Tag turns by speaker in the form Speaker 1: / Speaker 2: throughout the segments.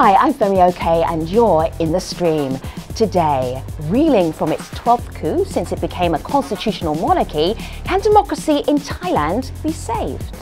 Speaker 1: Hi, I'm Femi OK and you're in the stream. Today, reeling from its 12th coup since it became a constitutional monarchy, can democracy in Thailand be saved?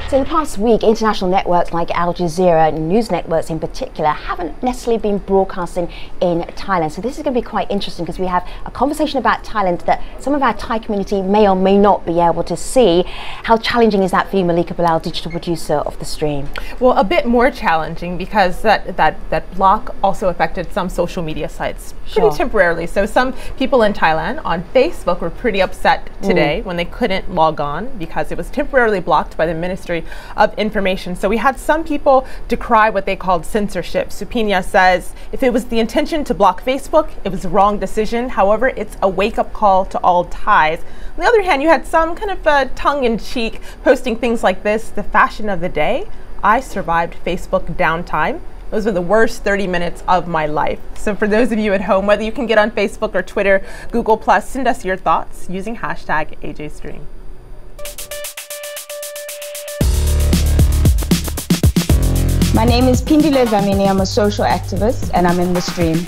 Speaker 1: So in the past week, international networks like Al Jazeera, news networks in particular, haven't necessarily been broadcasting in Thailand. So this is going to be quite interesting because we have a conversation about Thailand that some of our Thai community may or may not be able to see. How challenging is that for you, Malika Bilal, digital producer of the stream?
Speaker 2: Well, a bit more challenging because that block also affected some social media sites pretty temporarily. So some people in Thailand on Facebook were pretty upset today when they couldn't log on because it was temporarily blocked by the Ministry of Information. So we had some people decry what they called censorship. Supina says if it was the intention to block Facebook, it was a wrong decision. However, it's a wake-up call to all Thais. On the other hand, you had some kind of tongue-in-cheek posting things like this: the fashion of the day, I survived Facebook downtime. Those were the worst 30 minutes of my life. So for those of you at home, whether you can get on Facebook or Twitter, Google+, send us your thoughts using hashtag AJStream.
Speaker 3: My name is Pindile Dlamini. I'm a social activist and I'm in the stream.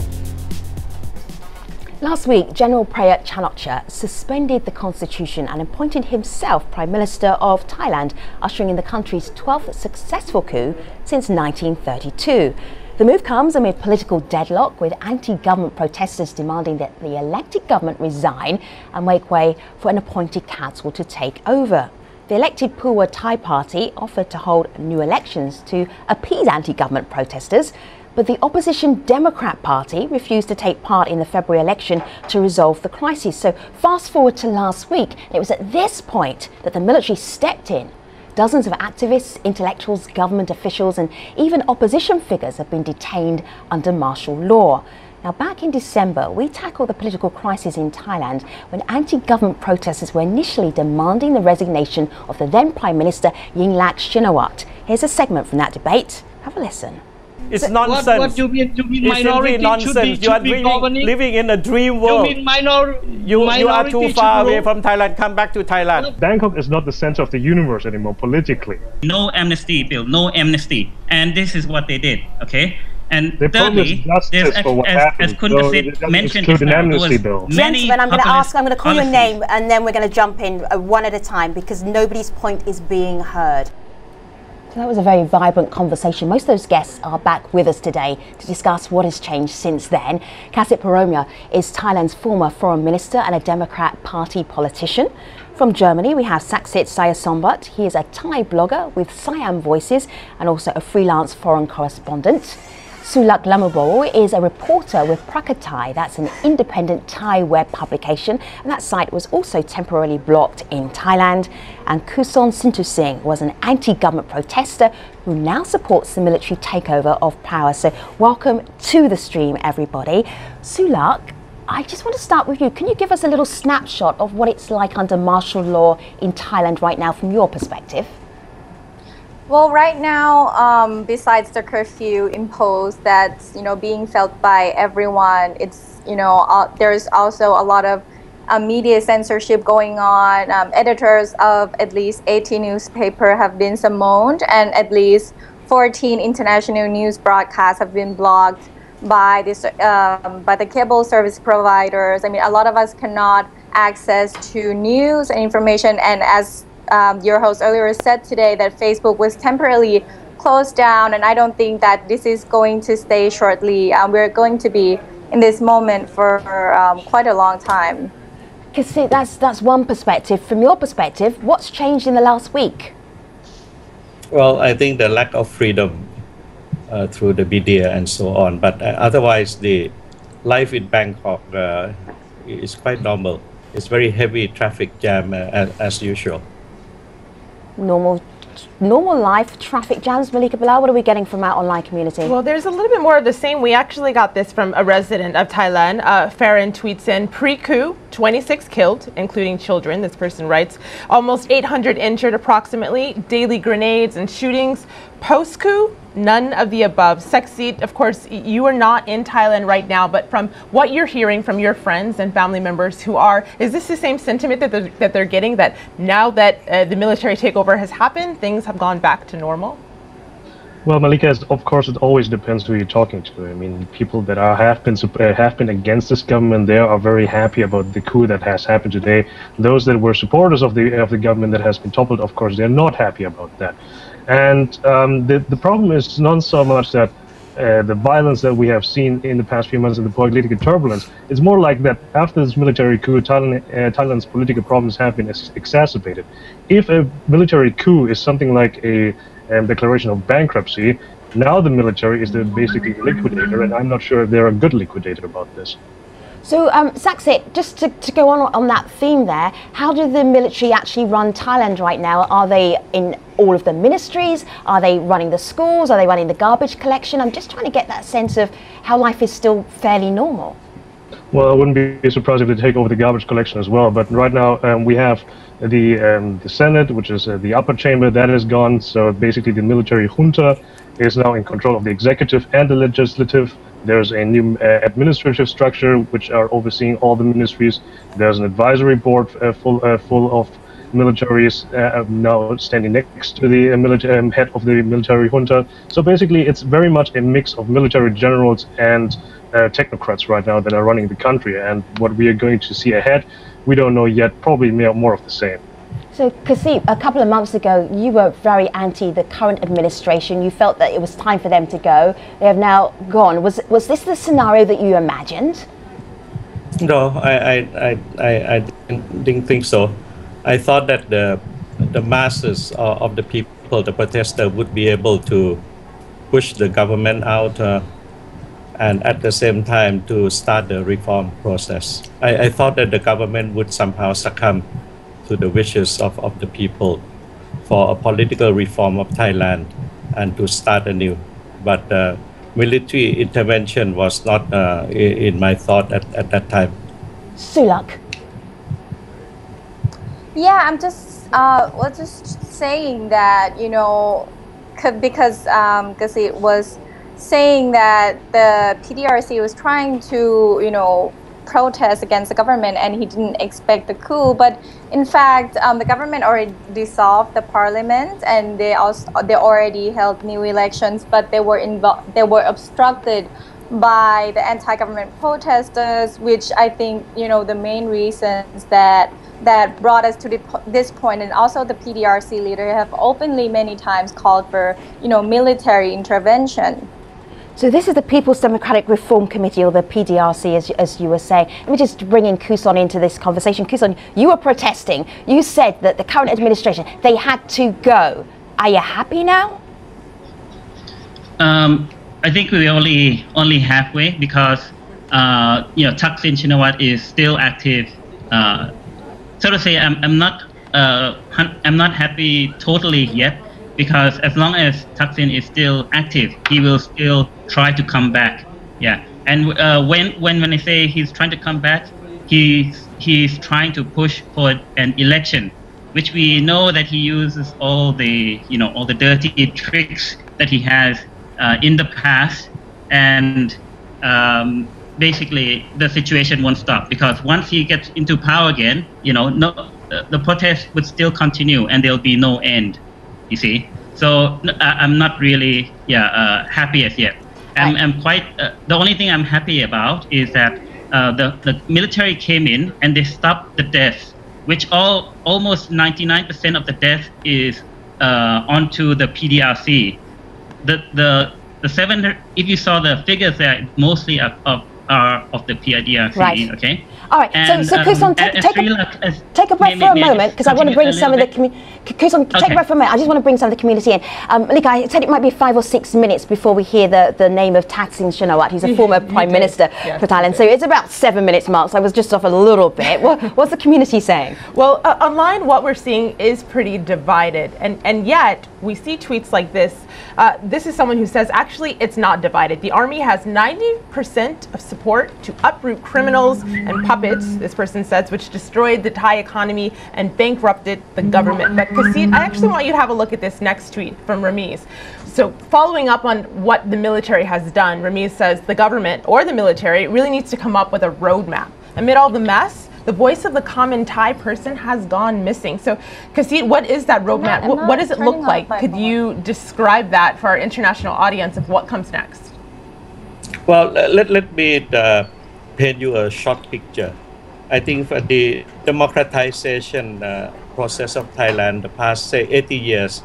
Speaker 1: Last week, General Prayut Chan-o-cha suspended the constitution and appointed himself Prime Minister of Thailand, ushering in the country's 12th successful coup since 1932. The move comes amid political deadlock, with anti-government protesters demanding that the elected government resign and make way for an appointed council to take over. The elected Pheu Thai party offered to hold new elections to appease anti-government protesters, but the opposition Democrat Party refused to take part in the February election to resolve the crisis. So fast forward to last week, it was at this point that the military stepped in. Dozens of activists, intellectuals, government officials and even opposition figures have been detained under martial law. Now, back in December, we tackled the political crisis in Thailand when anti-government protesters were initially demanding the resignation of the then Prime Minister Yingluck Shinawatra. Here's a segment from that debate. Have a listen.
Speaker 4: It's nonsense.
Speaker 5: What you mean to be minority?
Speaker 4: It's nonsense. You are living in a dream world.
Speaker 5: You mean
Speaker 4: you are too far away from Thailand. Come back to Thailand.
Speaker 6: Bangkok is not the center of the universe anymore politically.
Speaker 7: No amnesty bill, no amnesty. And this is what they did, okay? And
Speaker 6: they
Speaker 7: thirdly, as Kundasit mentioned,
Speaker 6: an amnesty bill.
Speaker 1: Gentlemen, I'm going to call your name and then we're going to jump in one at a time because nobody's point is being heard. So that was a very vibrant conversation. Most of those guests are back with us today to discuss what has changed since then. Kasit Paromya is Thailand's former foreign minister and a Democrat Party politician. From Germany, we have Saksit Sayasombat. He is a Thai blogger with Siam Voices and also a freelance foreign correspondent. Sulak Lamubo is a reporter with Prakatai, that's an independent Thai web publication, and that site was also temporarily blocked in Thailand. And Kuson Sintusing was an anti-government protester who now supports the military takeover of power. So welcome to the stream, everybody. Sulak, I just want to start with you. Can you give us a little snapshot of what it's like under martial law in Thailand right now from your perspective?
Speaker 8: Well, right now, besides the curfew imposed that's, being felt by everyone, it's, there's also a lot of media censorship going on. Editors of at least 18 newspapers have been summoned and at least 14 international news broadcasts have been blocked by the cable service providers. I mean, a lot of us cannot access to news and information, and as your host earlier said today that Facebook was temporarily closed down, and I don't think that this is going to stay shortly. We're going to be in this moment for quite a long time.
Speaker 1: Because that's one perspective. From your perspective, what's changed in the last week?
Speaker 9: Well, I think the lack of freedom through the media and so on. But otherwise, the life in Bangkok is quite normal. It's very heavy traffic jam as usual.
Speaker 1: Normal life, traffic jams. Malika Bilal, what are we getting from our online community?
Speaker 2: Well, there's a little bit more of the same. We actually got this from a resident of Thailand. Farron tweets in, pre-coup, 26 killed, including children. This person writes, almost 800 injured approximately, daily grenades and shootings. Post-coup, none of the above. Saxit, of course, you are not in Thailand right now, but from what you're hearing from your friends and family members who are, is this the same sentiment that they're getting, that now that the military takeover has happened, things have gone back to normal?
Speaker 6: Well, Malika, of course, it always depends who you're talking to. I mean, people that have been against this government, they are very happy about the coup that has happened today. Those that were supporters of the government that has been toppled, of course, they're not happy about that. And the problem is not so much that the violence that we have seen in the past few months and the political turbulence. It's more like that after this military coup, Thailand's political problems have been exacerbated. If a military coup is something like a declaration of bankruptcy, now the military is basically the liquidator, and I'm not sure if they're a good liquidator about this.
Speaker 1: So, Saxit, just to go on that theme there, how do the military actually run Thailand right now? Are they in all of the ministries? Are they running the schools? Are they running the garbage collection? I'm just trying to get that sense of how life is still fairly normal.
Speaker 6: Well, I wouldn't be surprised if they take over the garbage collection as well. But right now we have the Senate, which is the upper chamber, that is gone. So basically the military junta is now in control of the executive and the legislative. There's a new administrative structure which are overseeing all the ministries. There's an advisory board full of militaries now standing next to the head of the military junta. So basically it's very much a mix of military generals and technocrats right now that are running the country, and what we are going to see ahead, we don't know yet, probably more of the same.
Speaker 1: So, Kasib, a couple of months ago, you were very anti the current administration. You felt that it was time for them to go. They have now gone. Was this the scenario that you imagined?
Speaker 9: No, I didn't think so. I thought that the masses of the people, the protesters, would be able to push the government out and at the same time to start the reform process. I thought that the government would somehow succumb to the wishes of the people for a political reform of Thailand and to start anew. But military intervention was not in my thought at that time.
Speaker 1: Sulak.
Speaker 8: Yeah, I'm just saying that, you know, because it was saying that the PDRC was trying to, you know, protest against the government and he didn't expect the coup, but in fact the government already dissolved the parliament and they already held new elections, but they were obstructed by the anti-government protesters, which I think, you know, the main reasons that brought us to this point. And also the PDRC leader have openly many times called for, you know, military intervention.
Speaker 1: So this is the People's Democratic Reform Committee, or the PDRC, as you were saying. Let me just bring in Kuson into this conversation. Kuson, you were protesting. You said that the current administration, they had to go. Are you happy now?
Speaker 7: I think we're only halfway because you know, Thaksin Shinawatra is still active. So to say, I'm not happy totally yet, because as long as Thaksin is still active, he will still try to come back. Yeah, and when I say he's trying to come back, he's trying to push for an election, which we know that he uses all the dirty tricks that he has in the past, and basically the situation won't stop, because once he gets into power again, you know, the protest would still continue and there'll be no end. You see, so I'm not really happy as yet. I'm quite the only thing I'm happy about is that the military came in and they stopped the deaths, which almost 99% of the death is onto the PDRC. The seven, if you saw the figures there, mostly are of the PDRC. Right. Okay.
Speaker 1: All right. And, so Kuson, take a breath for a moment, because I want to bring some of the Kuson, take a breath for a moment. I just want to bring some of the community in. Malika, I said it might be 5 or 6 minutes before we hear the name of Thaksin Shinawatra. He's a former Prime Minister for Thailand. So it's about 7 minutes, Mark. So I was just off a little bit. What's the community saying?
Speaker 2: Well, online, what we're seeing is pretty divided, and yet we see tweets like this. This is someone who says actually it's not divided. The army has 90% of support support to uproot criminals and puppets, this person says, which destroyed the Thai economy and bankrupted the government. But Kasit, I actually want you to have a look at this next tweet from Ramiz. So following up on what the military has done, Ramiz says the government or the military really needs to come up with a roadmap. Amid all the mess, the voice of the common Thai person has gone missing. So, Kasit, what is that roadmap? What does it look like? Could you describe that for our international audience of what comes next?
Speaker 9: Well, let me paint you a short picture. I think for the democratization process of Thailand, the past, say, 80 years,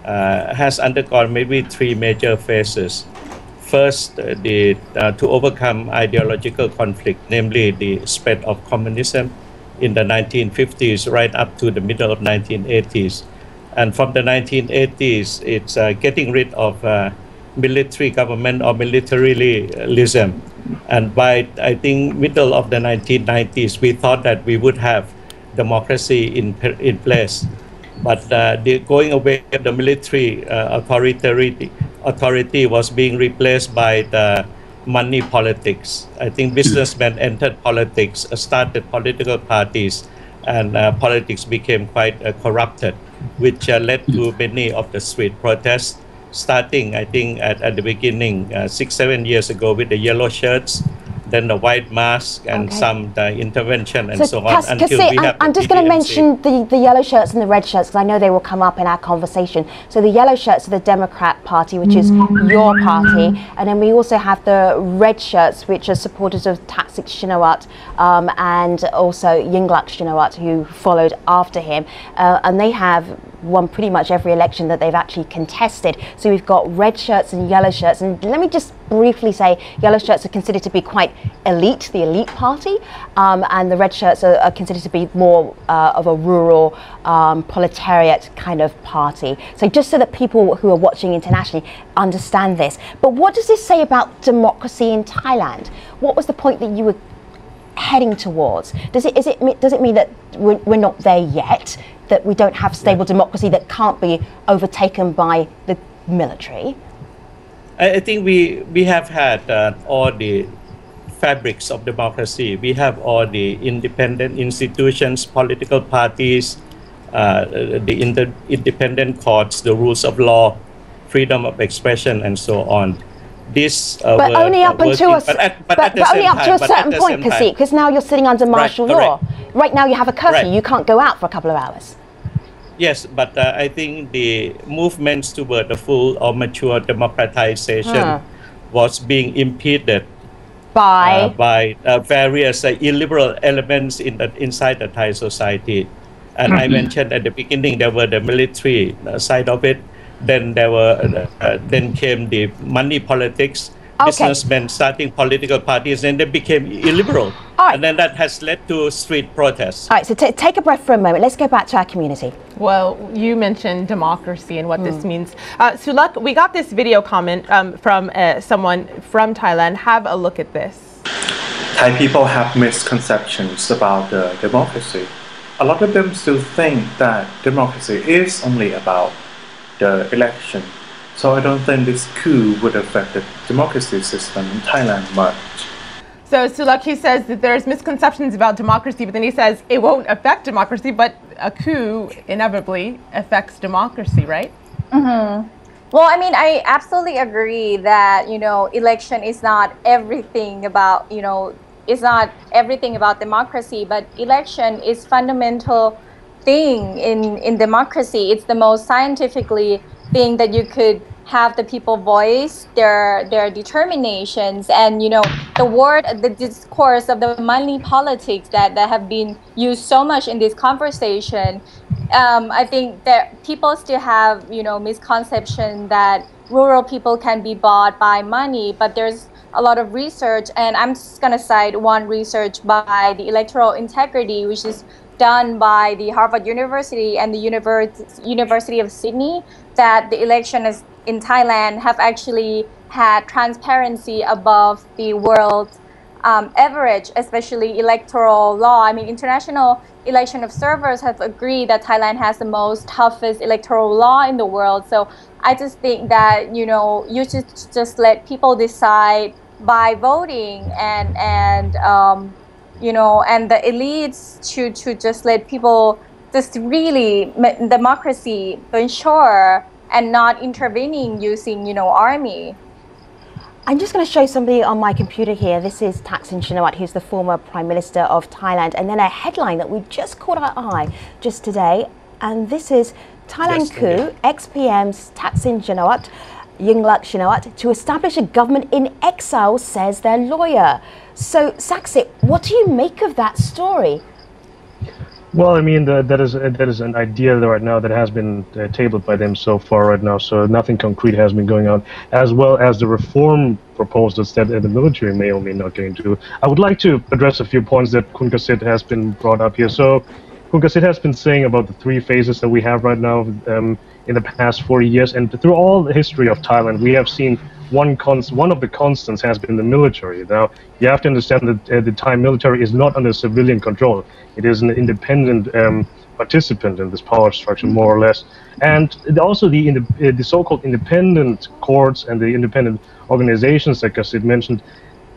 Speaker 9: has undergone maybe three major phases. First, to overcome ideological conflict, namely the spread of communism in the 1950s right up to the middle of 1980s. And from the 1980s, it's getting rid of military government or militarism. And by, I think, middle of the 1990s, we thought that we would have democracy in place. But the going away of the military authority was being replaced by the money politics. I think businessmen entered politics, started political parties, and politics became quite corrupted, which led to many of the street protests, starting, I think, at the beginning, 6-7 years ago with the yellow shirts, then the white mask, and some intervention and so on. Until we have
Speaker 1: I'm just going to mention the yellow shirts and the red shirts because I know they will come up in our conversation. So the yellow shirts are the Democrat Party, which is your party, and then we also have the red shirts, which are supporters of Thaksin Shinawatra and also Yingluck Shinawatra, who followed after him, and they have won pretty much every election that they've actually contested. So we've got red shirts and yellow shirts, and let me just briefly say yellow shirts are considered to be quite elite, the elite party, and the red shirts are considered to be more of a rural proletariat kind of party. So just so that people who are watching internationally understand this. But what does this say about democracy in Thailand? What was the point that you were heading towards? Does it mean that we're not there yet, that we don't have stable democracy that can't be overtaken by the military?
Speaker 9: I think we have had all the fabrics of democracy. We have all the independent institutions, political parties, the independent courts, the rules of law, freedom of expression, and so on. This
Speaker 1: but only up until a certain point, Kasit, because now you're sitting under martial law. Right now you have a curfew. You can't go out for a couple of hours.
Speaker 9: Yes, but I think the movements toward the full or mature democratization was being impeded by various illiberal elements inside the Thai society. And I mentioned at the beginning there were the military side of it. Then then came the money politics. Businessmen starting political parties, and they became illiberal. And then that has led to street protests.
Speaker 1: All right, so take a breath for a moment. Let's go back to our community.
Speaker 2: Well, you mentioned democracy and what this means. Sulak, we got this video comment from someone from Thailand. Have a look at this.
Speaker 10: Thai people have misconceptions about democracy. A lot of them still think that democracy is only about the election. So I don't think this coup would affect the democracy system in Thailand much.
Speaker 2: So Sulak, he says that there's misconceptions about democracy, but then he says it won't affect democracy, but a coup inevitably affects democracy, right?
Speaker 8: Well, I mean, I absolutely agree that, election is not everything about, it's not everything about democracy, but election is fundamental thing in democracy. It's the most scientifically thing that you could have the people voice their determinations, and the discourse of the money politics that have been used so much in this conversation. I think that people still have misconception that rural people can be bought by money, but there's a lot of research, and I'm just gonna cite one research by the Electoral Integrity, which is done by the Harvard University and the University of Sydney, that the elections in Thailand have actually had transparency above the world average, especially electoral law. I mean, international election observers have agreed that Thailand has the most toughest electoral law in the world. So I just think that, you should just let people decide by voting and you know, and the elites to just let people just really democracy to ensure and not intervening using, you know, army.
Speaker 1: I'm just going to show somebody on my computer here. This is Thaksin Shinawatra, who's the former Prime Minister of Thailand. And then a headline that we just caught our eye just today. And this is Thailand coup, ex-PMs Thaksin Shinawatra, Yingluck Shinawatra, to establish a government in exile, says their lawyer. So, Saksit, what do you make of that story?
Speaker 6: Well, I mean, that is an idea right now that has been tabled by them so far right now, so nothing concrete has been going on, as well as the reform proposals that the military may or may not get into. I would like to address a few points that Khun Kasit has been brought up here. So, Khun Kasit has been saying about the three phases that we have right now in the past 40 years, and through all the history of Thailand, we have seen one of the constants has been the military. Now, you have to understand that the Thai military is not under civilian control. It is an independent participant in this power structure, more or less. And also the so-called independent courts and the independent organizations that Kasit mentioned,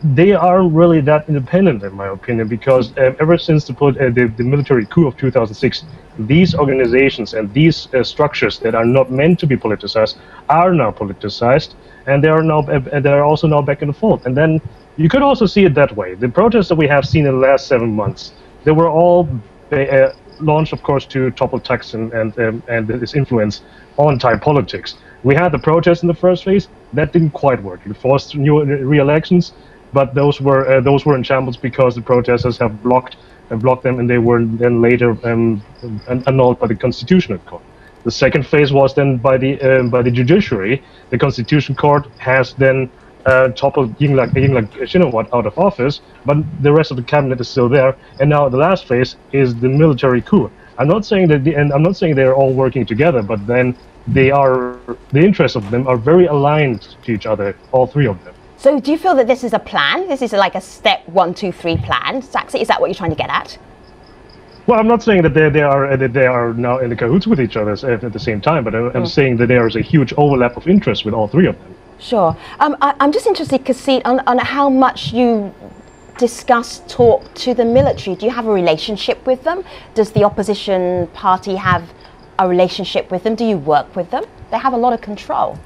Speaker 6: they aren't really that independent, in my opinion, because ever since the military coup of 2006, these organizations and these structures that are not meant to be politicized are now politicized, and they are also now back in the fold. And then you could also see it that way. The protests that we have seen in the last 7 months, they were all launched, of course, to topple Thaksin and his influence on Thai politics. We had the protests in the first phase. That didn't quite work. It forced new re-elections, but those were in shambles because the protesters have blocked them, and they were then later annulled by the Constitutional Court. The second phase was then by the judiciary. The Constitution Court has then toppled Yingluck Shinawatra out of office, but the rest of the cabinet is still there. And now the last phase is the military coup. I'm not saying they're all working together, but then the interests of them are very aligned to each other, all three of them.
Speaker 1: So do you feel that this is a plan? This is like a step 1, 2, 3 plan? Saksit, is that what you're trying to get at?
Speaker 6: Well, I'm not saying that they are now in the cahoots with each other at the same time, but I'm saying that there is a huge overlap of interest with all three of them.
Speaker 1: Sure. I'm just interested, Kasit, on how much you talk to the military. Do you have a relationship with them? Does the opposition party have a relationship with them? Do you work with them? They have a lot of control.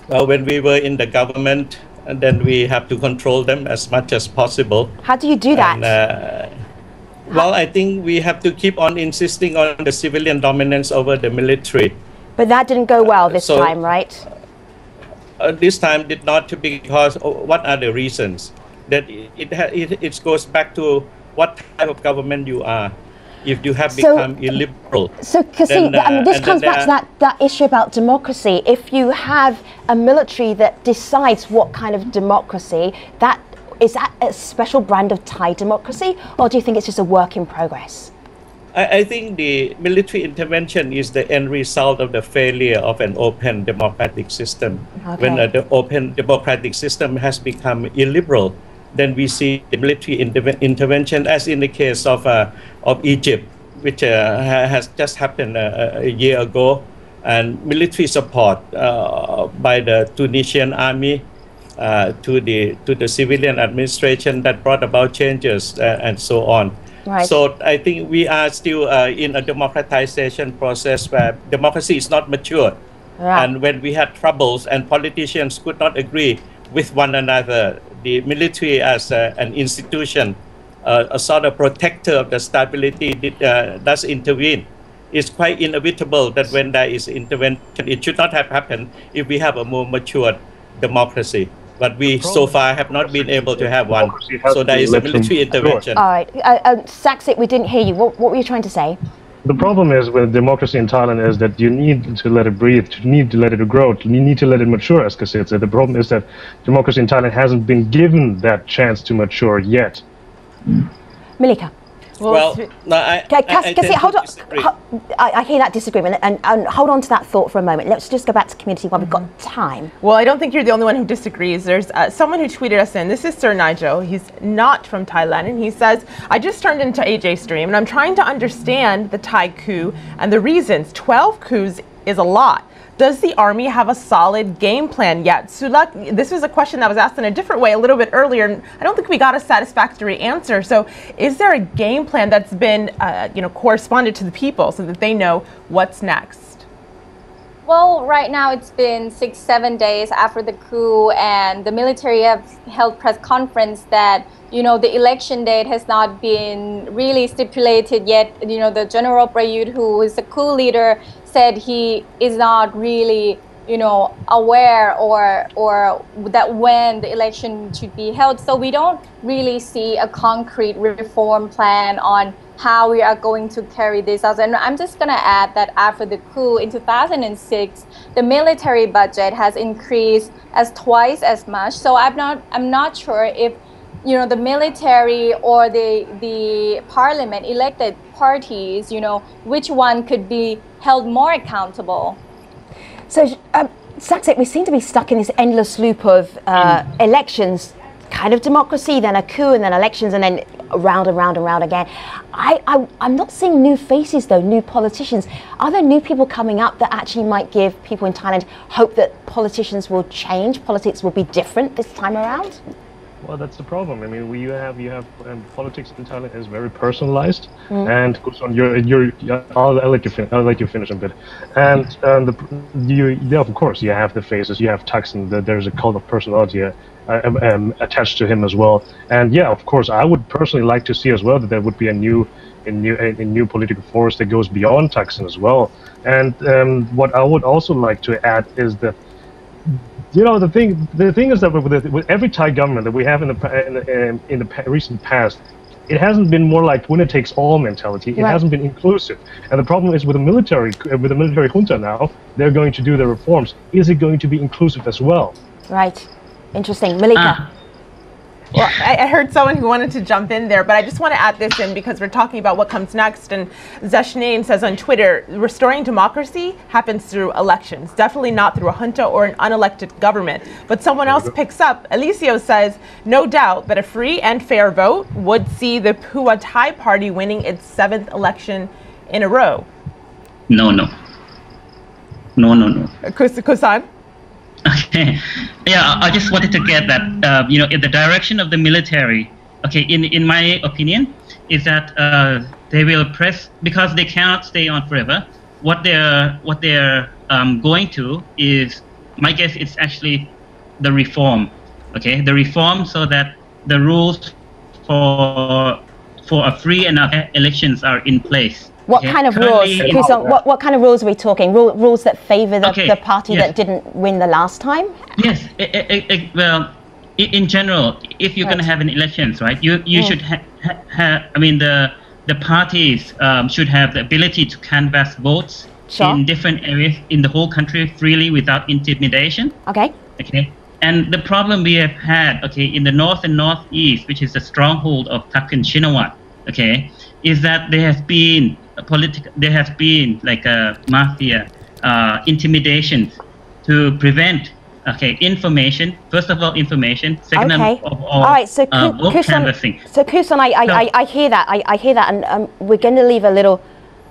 Speaker 9: Well, when we were in the government, and then we have to control them as much as possible.
Speaker 1: How do you do that?
Speaker 9: And, well, I think we have to keep on insisting on the civilian dominance over the military.
Speaker 1: But that didn't go well this time, right?
Speaker 9: This time did not, because what are the reasons? That it goes back to what type of government you are. If you have become illiberal.
Speaker 1: So, Kasit, this comes back to that issue about democracy. If you have a military that decides what kind of democracy, is that a special brand of Thai democracy, or do you think it's just a work in progress?
Speaker 9: I think the military intervention is the end result of the failure of an open democratic system.
Speaker 1: Okay.
Speaker 9: When the open democratic system has become illiberal, then we see the military intervention, as in the case of Egypt, which has just happened a year ago, and military support by the Tunisian army to the civilian administration that brought about changes and so on.
Speaker 1: Right.
Speaker 9: So I think we are still in a democratization process where democracy is not mature.
Speaker 1: Right.
Speaker 9: And when we had troubles and politicians could not agree with one another, the military as an institution, a sort of protector of the stability, does intervene. It's quite inevitable that when there is intervention, it should not have happened if we have a more mature democracy. But we so far have not been able to have one. So there is a military intervention.
Speaker 1: All right. Saksit, we didn't hear you. What were you trying to say?
Speaker 6: The problem is with democracy in Thailand is that you need to let it breathe, you need to let it grow, you need to let it mature, as Kasit said. The problem is that democracy in Thailand hasn't been given that chance to mature yet.
Speaker 1: Malika.
Speaker 9: Well, no,
Speaker 1: Kasit, hold on. I hear that disagreement, and hold on to that thought for a moment. Let's just go back to community while we've got time.
Speaker 2: Well, I don't think you're the only one who disagrees. There's someone who tweeted us in. This is Sir Nigel. He's not from Thailand, and he says, I just turned into AJ Stream, and I'm trying to understand the Thai coup and the reasons. 12 coups is a lot. Does the army have a solid game plan yet? Sulak, this was a question that was asked in a different way a little bit earlier, and I don't think we got a satisfactory answer. So is there a game plan that's been corresponded to the people so that they know what's next?
Speaker 8: Well, right now it's been 6-7 days after the coup, and the military have held press conference that the election date has not been really stipulated yet. The General Prayut, who is the coup leader, said he is not really aware or that when the election should be held. So we don't really see a concrete reform plan on how we are going to carry this out. And I'm just going to add that after the coup in 2006, the military budget has increased as twice as much. So I'm not sure if the military or the parliament elected parties, which one could be held more accountable.
Speaker 1: So, Saksik, we seem to be stuck in this endless loop of elections, kind of democracy, then a coup, and then elections, and then round and round and round again. I'm not seeing new faces, though, new politicians. Are there new people coming up that actually might give people in Thailand hope that politicians will change, politics will be different this time around?
Speaker 6: Well, that's the problem. I mean, you have politics in Thailand is very personalized, and I'll let you finish a bit. And of course, you have the faces. You have Thaksin. There's a cult of personality attached to him as well. And yeah, of course, I would personally like to see as well that there would be a new political force that goes beyond Thaksin as well. And what I would also like to add is that, the thing is that with every Thai government that we have in the recent past, it hasn't been more like winner takes all mentality. It hasn't been inclusive. And the problem is with the military junta now, they're going to do the reforms. Is it going to be inclusive as well?
Speaker 1: Right. Interesting. Malika.
Speaker 2: Well, I heard someone who wanted to jump in there, but I just want to add this in because we're talking about what comes next. And Zeshnain says on Twitter, restoring democracy happens through elections, definitely not through a junta or an unelected government. But someone else picks up. Alicio says, no doubt that a free and fair vote would see the Phua Thai party winning its 7th election in a row.
Speaker 7: No.
Speaker 2: Kusan?
Speaker 7: Okay, yeah, I just wanted to get that, in the direction of the military, okay, in my opinion, is that they will press, because they cannot stay on forever, what they're going to is, my guess, it's actually the reform, okay, the reform so that the rules for a free and fair elections are in place.
Speaker 1: What kind of rules? What kind of rules are we talking? Rules that favour the party that didn't win the last time?
Speaker 7: Yes. Well, in general, if you're going to have an elections, right? You should have. I mean, the parties should have the ability to canvass votes in different areas in the whole country freely without intimidation.
Speaker 1: Okay.
Speaker 7: Okay. And the problem we have had, okay, in the north and northeast, which is the stronghold of Thaksin Shinawatra, okay, is that there has been like a mafia intimidations to prevent information. First of all, information. Second of all,
Speaker 1: right, so
Speaker 7: vote canvassing.
Speaker 1: So Kusan, I hear that. I hear that, and we're going to leave a little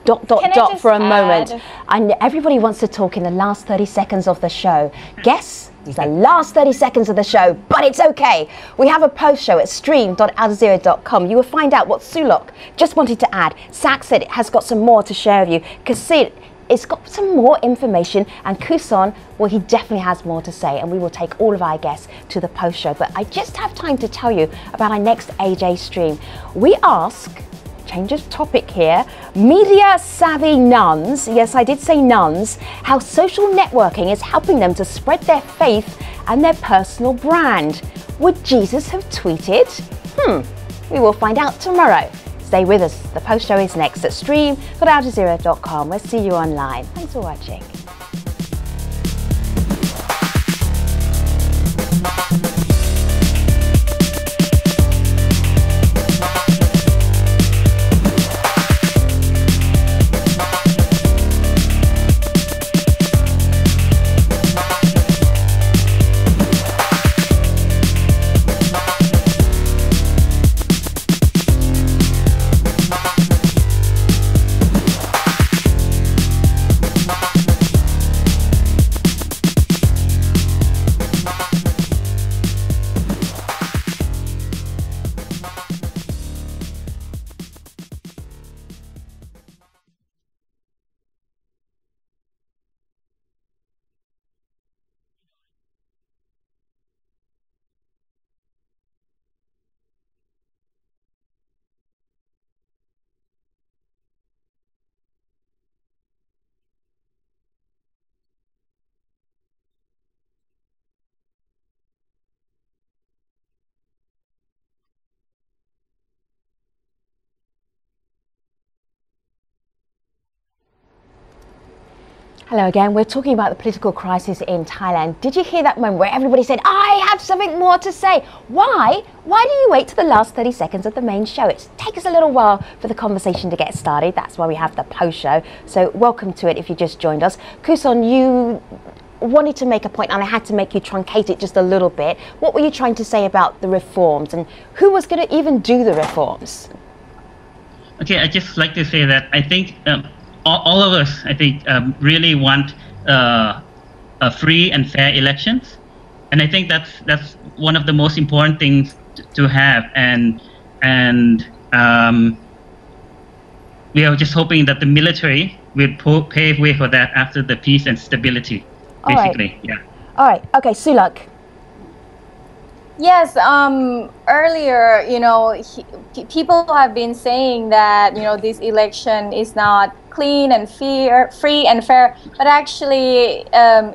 Speaker 1: dot for a moment. And everybody wants to talk in the last 30 seconds of the show. Guess it's the last 30 seconds of the show, but it's okay. We have a post show at stream.aljazeera.com. You will find out what Sulok just wanted to add. Sak said it has got some more to share with you. Kasid, it's got some more information, and Kusan, well, he definitely has more to say, and we will take all of our guests to the post show. But I just have time to tell you about our next AJ stream. We ask, change of topic here, media savvy nuns, yes, I did say nuns, how social networking is helping them to spread their faith and their personal brand. Would Jesus have tweeted? We will find out tomorrow. Stay with us. The post show is next at stream.aljazeera.com. We'll see you online. Thanks for watching. Hello again. We're talking about the political crisis in Thailand. Did you hear that moment where everybody said, I have something more to say? Why? Why do you wait to the last 30 seconds of the main show? It takes us a little while for the conversation to get started. That's why we have the post show. So welcome to it if you just joined us. Kuson, you wanted to make a point and I had to make you truncate it just a little bit. What were you trying to say about the reforms and who was going to even do the reforms?
Speaker 7: Okay, I just like to say that I think all of us, I think, really want a free and fair elections, and I think that's one of the most important things to have. And we are just hoping that the military will pave way for that after the peace and stability, basically.
Speaker 1: All right.
Speaker 7: Yeah.
Speaker 1: All right. Okay, Sulak.
Speaker 8: Yes, earlier, people have been saying that, this election is not clean and free and fair. But actually,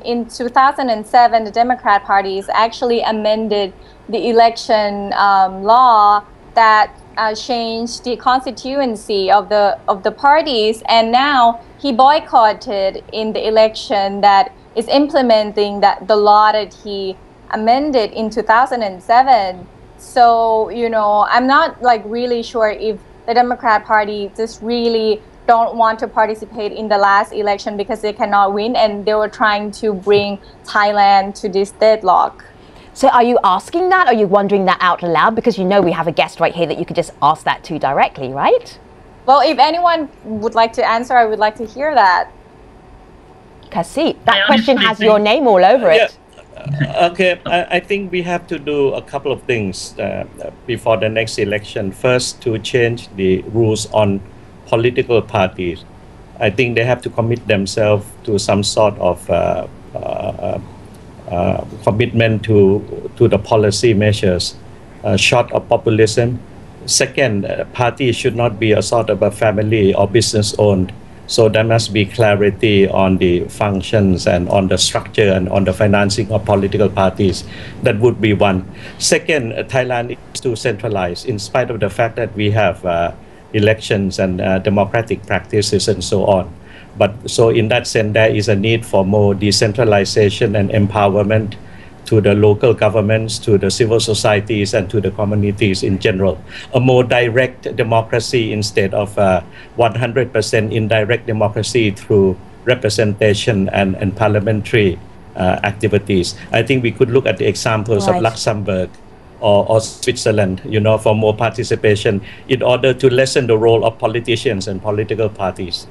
Speaker 8: in 2007, the Democrat parties actually amended the election law that changed the constituency of the parties. And now he boycotted in the election that is implementing the law that he amended in 2007. So, I'm not really sure if the Democrat Party just really don't want to participate in the last election because they cannot win, and they were trying to bring Thailand to this deadlock.
Speaker 1: So are you asking that? Are you wondering that out loud? Because we have a guest right here that you could just ask that to directly, right?
Speaker 8: Well, if anyone would like to answer, I would like to hear that.
Speaker 1: Kasi, that question has your name all over it.
Speaker 9: Okay, I think we have to do a couple of things before the next election. First, to change the rules on political parties. I think they have to commit themselves to some sort of commitment to the policy measures, short of populism. Second, parties should not be a sort of a family or business owned. So there must be clarity on the functions and on the structure and on the financing of political parties. That would be one. Second, Thailand is too centralized in spite of the fact that we have elections and democratic practices and so on. But so in that sense, there is a need for more decentralization and empowerment to the local governments, to the civil societies, and to the communities in general. A more direct democracy instead of 100% indirect democracy through representation and parliamentary activities. I think we could look at the examples of Luxembourg or Switzerland, for more participation in order to lessen the role of politicians and political parties.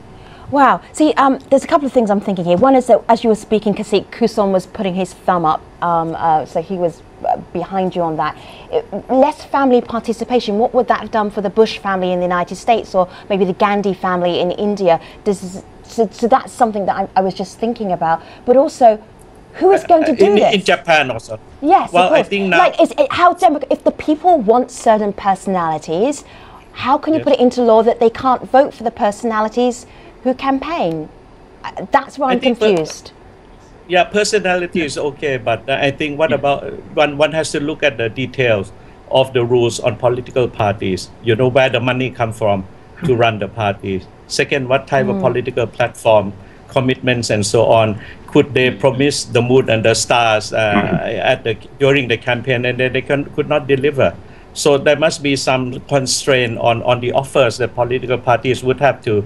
Speaker 1: Wow. See, there's a couple of things I'm thinking here. One is that as you were speaking, Kuson was putting his thumb up, so he was behind you on that. Less family participation, what would that have done for the Bush family in the United States or maybe the Gandhi family in India? So that's something that I was just thinking about. But also, who is going to do this?
Speaker 9: In Japan also.
Speaker 1: Yes,
Speaker 9: well,
Speaker 1: of course.
Speaker 9: I think now,
Speaker 1: if the people want certain personalities, how can you put it into law that they can't vote for the personalities who campaign? That's where I'm confused.
Speaker 9: Yeah, personality is okay, but I think what about one has to look at the details of the rules on political parties. Where the money come from to run the parties. Second, what type of political platform, commitments, and so on. Could they promise the moon and the stars during the campaign, and then they could not deliver? So there must be some constraint on the offers that political parties would have to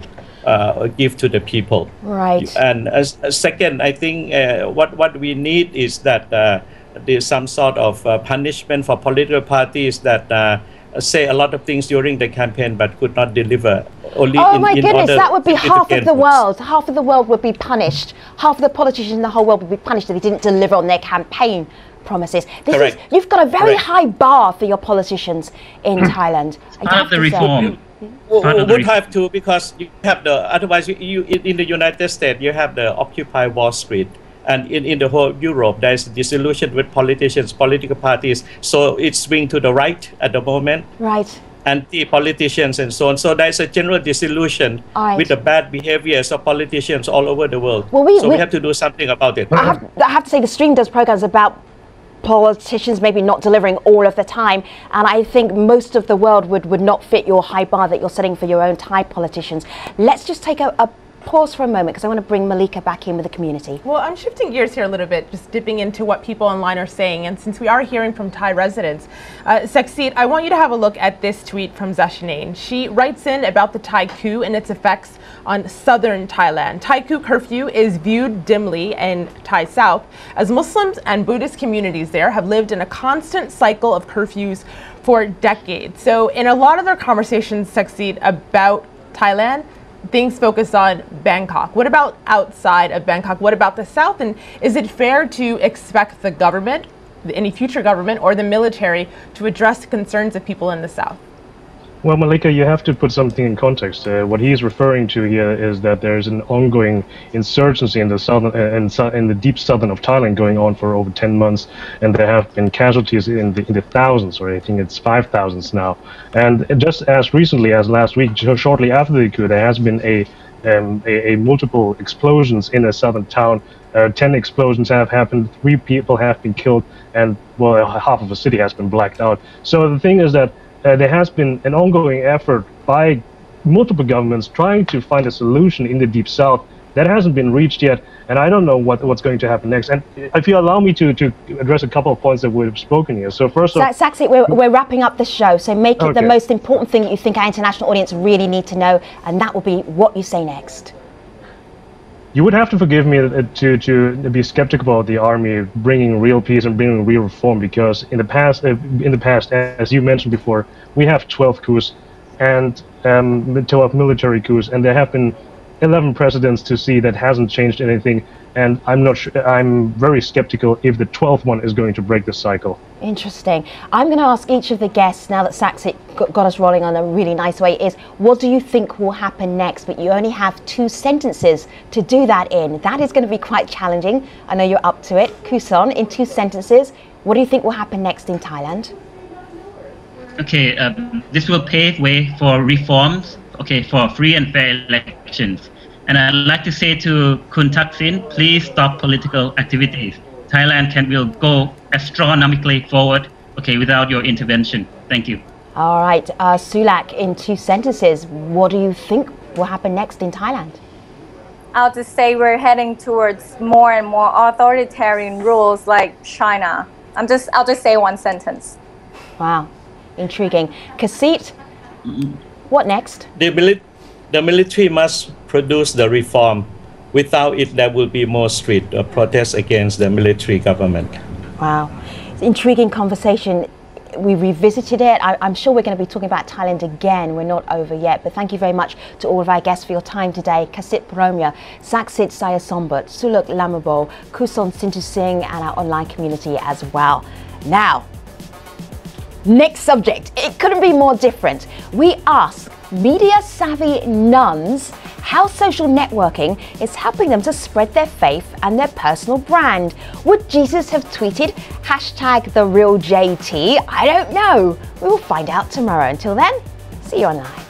Speaker 9: give to the people.
Speaker 1: Right.
Speaker 9: And second, I think what we need is that there's some sort of punishment for political parties that say a lot of things during the campaign but could not deliver.
Speaker 1: Oh my goodness, that would be half of the world. Half of the world would be punished. Half of the politicians in the whole world would be punished if they didn't deliver on their campaign promises. You've got a very high bar for your politicians in Thailand.
Speaker 7: Part of the reform.
Speaker 9: Would have to, because you have otherwise you in the United States you have the Occupy Wall Street, and in the whole Europe there's disillusion with politicians, political parties, so it's swing to the right at the moment.
Speaker 1: Right.
Speaker 9: Anti-politicians and so on. So there's a general disillusion with the bad behaviors of politicians all over the world. Well, we have to do something about it.
Speaker 1: I have to say the stream does programs about politicians maybe not delivering all of the time, and I think most of the world would not fit your high bar that you're setting for your own Thai politicians. Let's just take a pause for a moment because I want to bring Malika back in with the community.
Speaker 2: Well, I'm shifting gears here a little bit, just dipping into what people online are saying. And since we are hearing from Thai residents, Saksit, I want you to have a look at this tweet from Zashanane. She writes in about the Thai coup and its effects on southern Thailand. Thai coup curfew is viewed dimly in Thai South as Muslims and Buddhist communities there have lived in a constant cycle of curfews for decades. So in a lot of their conversations, Saksit, about Thailand, things focus on Bangkok. What about outside of Bangkok? What about the South? And is it fair to expect the government, any future government or the military to address concerns of people in the South?
Speaker 6: Well, Malika, you have to put something in context. What he's referring to here is that there's an ongoing insurgency in the southern, in the deep southern of Thailand going on for over 10 months, and there have been casualties in the thousands, or I think it's 5,000 now. And just as recently as last week, shortly after the coup, there has been a multiple explosions in a southern town. 10 explosions have happened, 3 people have been killed, and well, half of the city has been blacked out. So the thing is that there has been an ongoing effort by multiple governments trying to find a solution in the Deep South that hasn't been reached yet, and I don't know what's going to happen next. And if you allow me to address a couple of points that we've spoken here. So first off,
Speaker 1: Saksit, we're wrapping up the show, so make it the most important thing that you think our international audience really need to know, and that will be what you say next.
Speaker 6: You would have to forgive me to be skeptical about the army bringing real peace and bringing real reform, because in the past, as you mentioned before, we have 12 coups and 12 military coups, and there have been 11 presidents to see that hasn't changed anything. And I'm not sure. I'm very skeptical if the 12th one is going to break the cycle.
Speaker 1: Interesting. I'm going to ask each of the guests, now that Saksit got us rolling on a really nice way, is what do you think will happen next? But you only have 2 sentences to do that in. That is going to be quite challenging. I know you're up to it. Kuson, in 2 sentences, what do you think will happen next in Thailand?
Speaker 7: Okay, this will pave way for reforms, for free and fair elections. And I'd like to say to Kun Thaksin, please stop political activities. Thailand will go astronomically forward, without your intervention. Thank you.
Speaker 1: All right, Sulak, in 2 sentences, what do you think will happen next in Thailand?
Speaker 8: I'll just say we're heading towards more and more authoritarian rules like China. I'll just say 1 sentence.
Speaker 1: Wow, intriguing. Kassit, what next?
Speaker 9: The military must produce the reform. Without it, there will be more street protests against the military government.
Speaker 1: Wow, it's an intriguing conversation. We revisited it. I'm sure we're going to be talking about Thailand again. We're not over yet. But thank you very much to all of our guests for your time today. Kassit Paromya, Saksit Sayasombut, Suluk Lamabo, Kuson Sintu Singh, and our online community as well. Now, next subject. It couldn't be more different. We ask media-savvy nuns how social networking is helping them to spread their faith and their personal brand. Would Jesus have tweeted #TheRealJT? I don't know. We will find out tomorrow. Until then, see you online.